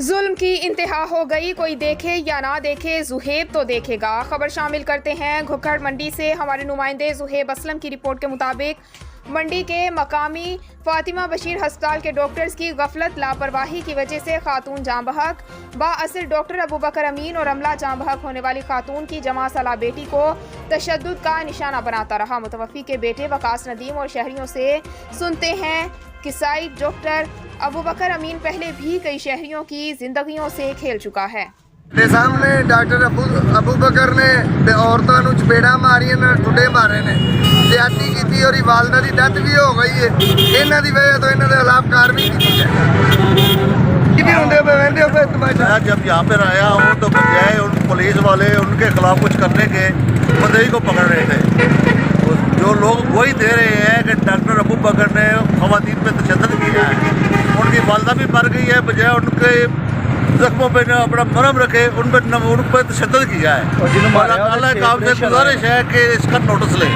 ظلم کی انتہا ہو گئی، کوئی دیکھے یا نہ دیکھے زہیب تو دیکھے گا۔ خبر شامل کرتے ہیں گھکڑ منڈی سے۔ ہمارے نمائندے زہیب اسلم کی رپورٹ کے مطابق منڈی کے مقامی فاطمہ بشیر ہسپتال کے ڈاکٹرز کی غفلت لاپرواہی کی وجہ سے خاتون جاں بحق، بااثر ڈاکٹر ابوبکر امین اور عملہ جاں بحق ہونے والی خاتون کی جمع سالہ بیٹی کو تشدد کا نشانہ بناتا رہا۔ متوفی کے بیٹے وقاص ندیم اور شہریوں سے سنتے ہیں کہ سائیڈ ڈاکٹر ابوبکر امین پہلے بھی کئی شہریوں کی زندگیوں سے کھیل چکا ہے۔ میرے سامنے ڈاکٹر ابوبکر نے عورتوں کو چپیڑا ماری نے، ٹھڈے مارے نے، زیادتی کی اور والدہ کی ڈیتھ بھی ہو گئی ہے۔ انہوں کی وجہ تو انہوں کے خلاف کاروائی کی میں جب یہاں پر آیا ہوں تو بجائے ان پولیس والے ان کے خلاف کچھ کرنے کے مدعی کو پکڑ رہے تھے۔ جو لوگ وہی دے رہے ہیں کہ ڈاکٹر ابوبکر نے خواتین پہ تشدد کیا ہے، ان کی والدہ بھی مر گئی ہے، بجائے ان کے زخموں پہ اپنا مرہم رکھے ان پہ تشدد کیا ہے۔ اللہ تعالیٰ کا آپ سے گزارش ہے کہ اس کا نوٹس لیں۔